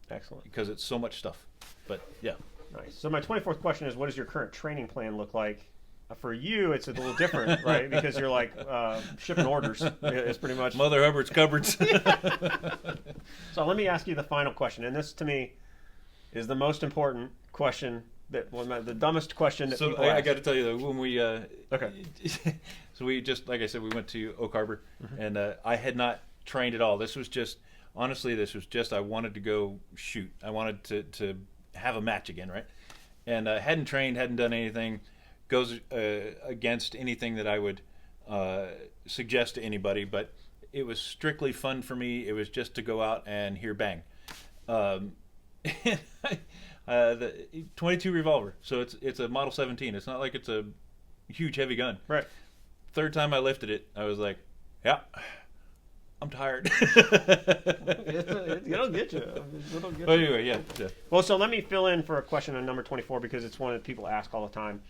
Excellent. Because it's so much stuff. But yeah. Nice. So my 24th question is, what does your current training plan look like? For you, it's a little different, right? Because you're like shipping orders. It's pretty much Mother Hubbard's cupboards. So let me ask you the final question, and this to me is the most important question, the dumbest question that people ask. I got to tell you though, when we Okay. so we just, like I said, we went to Oak Harbor, and I had not trained at all. This was just I wanted to go shoot. I wanted to have a match again, right? And hadn't trained, hadn't done anything. Goes against anything that I would suggest to anybody, but it was strictly fun for me. It was just to go out and hear bang. The 22 revolver, so it's a Model 17. It's not like it's a huge heavy gun. Right. Third time I lifted it, I was like, yeah, I'm tired. It'll get you. But anyway, yeah. Well, so let me fill in for a question on number 24 because it's one that people ask all the time.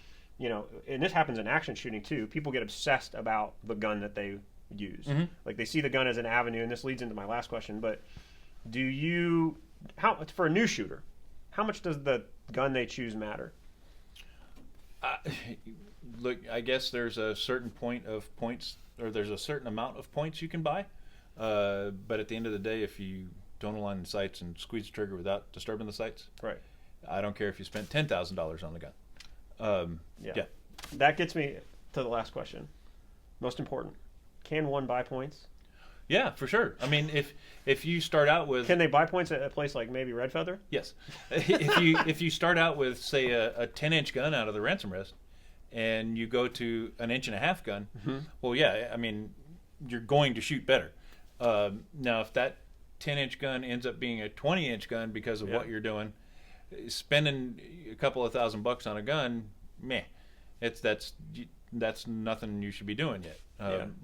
And this happens in action shooting too. People get obsessed about the gun that they use. Mm-hmm. Like they see the gun as an avenue, and this leads into my last question. But for a new shooter, how much does the gun they choose matter? Look, I guess there's a certain point of points, or there's a certain amount of points you can buy. But at the end of the day, if you don't align the sights and squeeze the trigger without disturbing the sights, Right. I don't care if you spent $10,000 on the gun. Yeah. That gets me to the last question. Most important. Can one buy points? Yeah, for sure. I mean, if you start out with Can they buy points at a place like maybe Red Feather? yes, if you start out with say a 10-inch gun out of the ransom rest, and you go to an 1.5-inch gun, well, yeah, I mean, you're going to shoot better. Now, if that 10-inch gun ends up being a 20-inch gun because of what you're doing, spending a couple of $1,000 on a gun, meh, that's nothing you should be doing yet.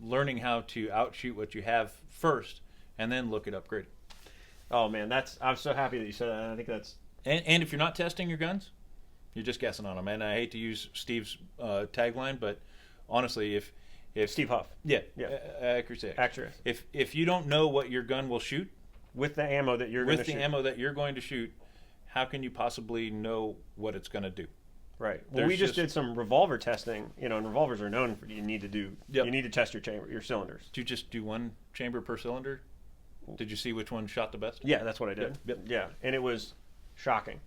Learning how to outshoot what you have first, and then look at upgrading. Oh man, I'm so happy that you said that. I think that's And if you're not testing your guns, You're just guessing on them. And I hate to use Steve's tagline, but honestly, if Steve Huff. yeah, Yeah. accuracy. Accurate. If you don't know what your gun will shoot With the ammo that you're going to with the shoot. ammo that you're going to shoot, how can you possibly know what it's going to do? Right. Well, There's we just just- did some revolver testing, and revolvers are known for you need to test your cylinders. Did you just do one chamber per cylinder? Did you see which one shot the best? Yeah, that's what I did. Yep. Yeah, and it was shocking.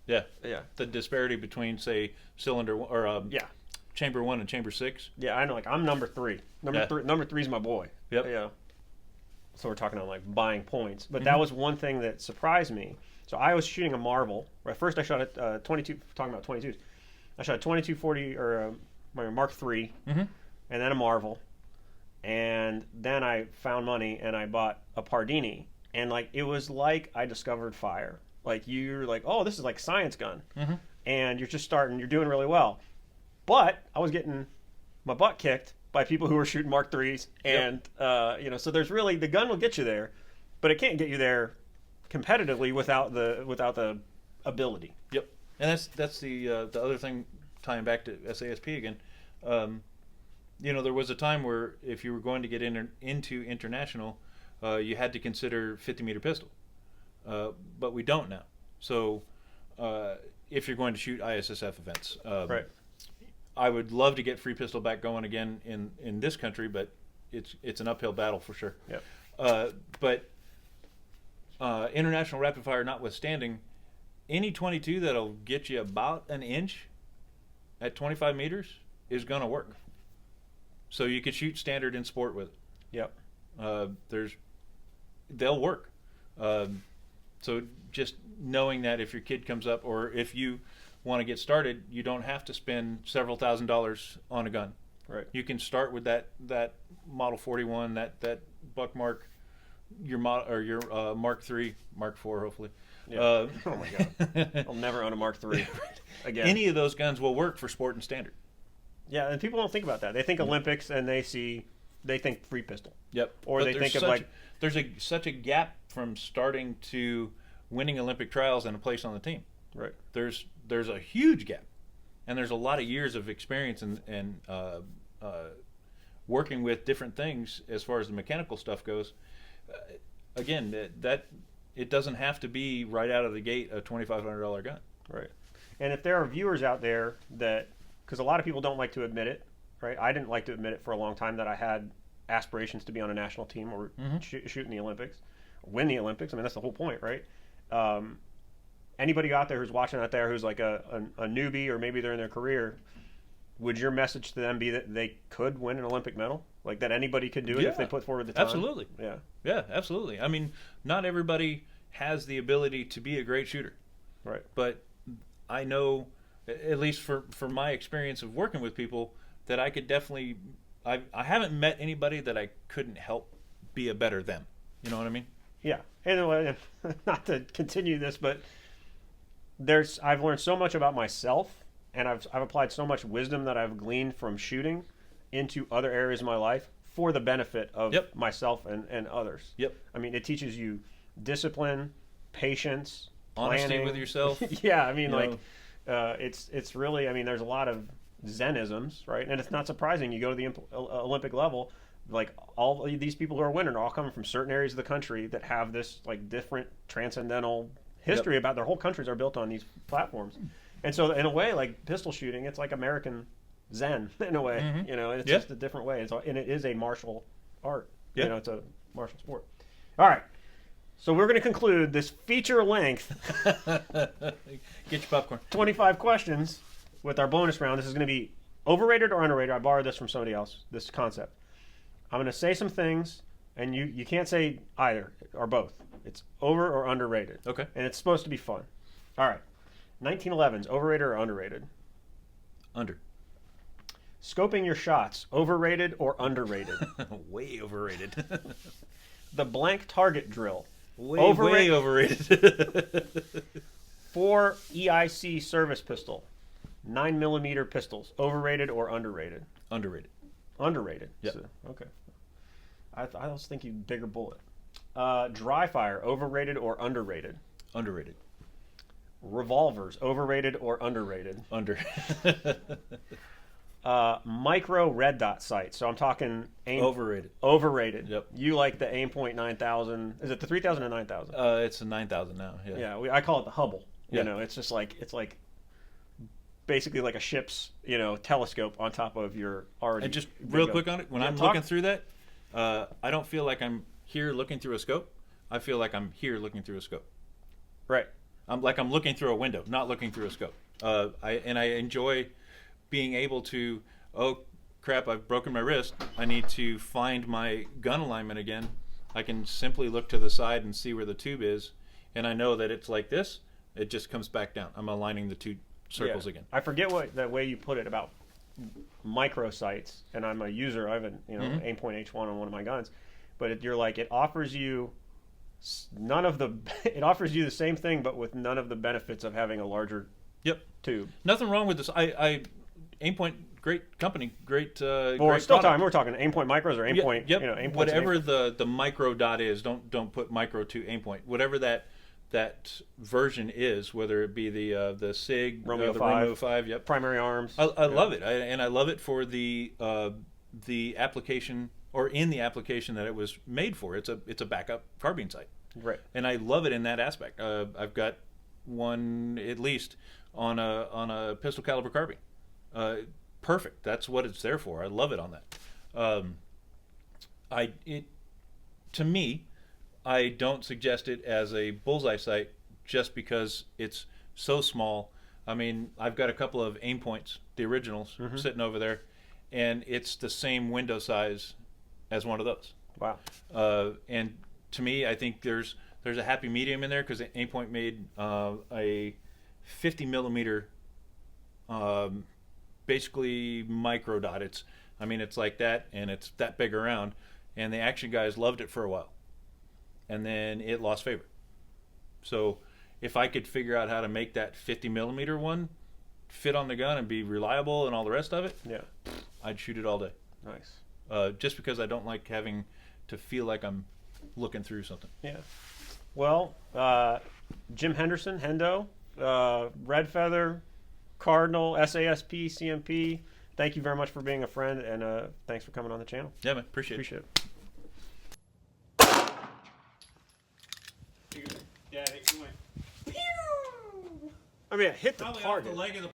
Yeah. Yeah. The disparity between, say, cylinder or Yeah. chamber 1 and chamber 6. Yeah, I know. Like I'm number 3. Number 3 is my boy. Yep. Yeah. So we're talking on like buying points, but that was one thing that surprised me. So I was shooting a Marvel. Right, first I shot a 22. Talking about 22s, I shot a 2240 or my Mark III, and then a Marvel, and then I found money and I bought a Pardini, and like it was like I discovered fire. Like you're like, oh, this is like science gun, and you're just starting. You're doing really well, but I was getting my butt kicked by people who were shooting Mark IIIs, and so there's really the gun will get you there, but it can't get you there competitively without the ability. Yep. And that's the other thing, tying back to SASP again. There was a time where if you were going to get into international, you had to consider 50-meter pistol, but we don't now. So if you're going to shoot ISSF events, Right. I would love to get free pistol back going again in this country, but it's an uphill battle for sure. Yep. But international rapid fire notwithstanding, any 22 that'll get you about an inch at 25 meters is going to work. So you could shoot standard in sport with it. Yep. They'll work. So just knowing that if your kid comes up or if you want to get started, you don't have to spend several $1,000s on a gun. Right. You can start with that Model 41, that Buck Mark, your Mark III, Mark IV, hopefully. Yeah. Oh my God. I'll never own a Mark III again. Any of those guns will work for sport and standard. Yeah, and people don't think about that. They think Olympics and they think free pistol. Yep. Or But they think of like there's such a gap from starting to winning Olympic trials and a place on the team. right. There's a huge gap, and there's a lot of years of experience and working with different things as far as the mechanical stuff goes. Again, that it doesn't have to be right out of the gate a $2,500 gun. Right. And if there are viewers out there that, because a lot of people don't like to admit it, right? I didn't like to admit it for a long time that I had aspirations to be on a national team or shoot in the Olympics, win the Olympics. I mean, that's the whole point, right? Anybody out there who's watching out there who's like a newbie or maybe they're in their career, would your message to them be that they could win an Olympic medal? Like that anybody could do it if they put forward the time? Absolutely. Yeah. Yeah, absolutely. I mean, not everybody has the ability to be a great shooter. Right. But I know, at least for my experience of working with people, that I could definitely, I haven't met anybody that I couldn't help be a better them. You know what I mean? Yeah. And not to continue this, but I've learned so much about myself, and I've applied so much wisdom that I've gleaned from shooting into other areas of my life for the benefit of myself and others. Yep. I mean, it teaches you discipline, patience, Honesty planning. with yourself. Yeah, I mean, it's really, I mean, there's a lot of Zenisms, right? And it's not surprising. You go to the Olympic level, like all these people who are winning are all coming from certain areas of the country that have this like different transcendental history about their whole countries are built on these platforms. And so in a way, like pistol shooting, it's like American Zen in a way, it's just a different way. And it is a martial art. Yeah. It's a martial sport. All right. So we're going to conclude this feature length Get your popcorn. 25 questions with our bonus round. This is going to be overrated or underrated. I borrowed this from somebody else, this concept. I'm going to say some things, and you can't say either or both. It's over or underrated. Okay. And it's supposed to be fun. All right. 1911s, overrated or underrated? Under. Scoping your shots, overrated or underrated? Way overrated. The blank target drill. Way overrated. 4 EIC service pistol. 9mm pistols. Overrated or underrated? Underrated. Underrated. Yep. So, okay. I was thinking bigger bullet. Dry fire. Overrated or underrated? Underrated. Revolvers, overrated or underrated? Under. Micro red dot sight. So I'm talking Overrated. Overrated. Yep. You like the Aimpoint 9000? Is it the 3000 or 9000? It's a 9,000 now. Yeah. Yeah, I call it the Hubble. Yeah. You know, it's just like basically like a ship's telescope on top of your already. And just real quick on it, when I'm looking through that, I don't feel like I'm here looking through a scope. I feel like I'm here looking through a scope. Right. I'm looking through a window, not looking through a scope. I enjoy being able to, oh crap, I've broken my wrist. I need to find my gun alignment again. I can simply look to the side and see where the tube is, and I know that it's like this. It just comes back down. I'm aligning the two circles again. I forget that way you put it about micro sights, and I'm a user. I have an Aimpoint H1 on one of my guns, but you're like, it offers you it offers you the same thing, but with none of the benefits of having a larger tube. Nothing wrong with this. Aimpoint, great company, great. Well, we're still talking. We're talking Aimpoint micros or Aimpoint. Yep. Aimpoint. Whatever the micro dot is, don't put micro to Aimpoint. Whatever that version is, whether it be the SIG, Romeo the 5, Romeo 5, yep. Primary arms. I love it, and I love it for the application, or in the application that it was made for. It's a backup carbine sight. Right. And I love it in that aspect. I've got one at least on a pistol caliber carbine. Perfect. That's what it's there for. I love it on that. To me, I don't suggest it as a bullseye sight just because it's so small. I mean, I've got a couple of aim points, the originals, sitting over there, and it's the same window size as one of those. Wow. And to me, I think there's a happy medium in there, because Aimpoint made a 50 millimeter basically micro dot. It's like that, and it's that big around, and the action guys loved it for a while, and then it lost favor. So if I could figure out how to make that 50 millimeter one fit on the gun and be reliable and all the rest of it, I'd shoot it all day. Nice. Just because I don't like having to feel like I'm looking through something. Yeah. Well, Jim Henderson, Hendo, Red Feather, Cardinal, SASP, CMP, thank you very much for being a friend, and thanks for coming on the channel. Yeah, man. Appreciate it. Yeah, I think you went. I mean, I hit the target. Leg of the...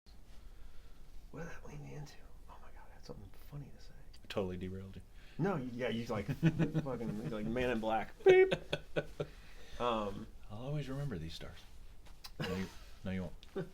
What did that lead me into? Oh my god, I had something funny to say. Totally derailed you. No, yeah, you like fucking like Man in Black. Beep. I'll always remember these stars. No, you won't.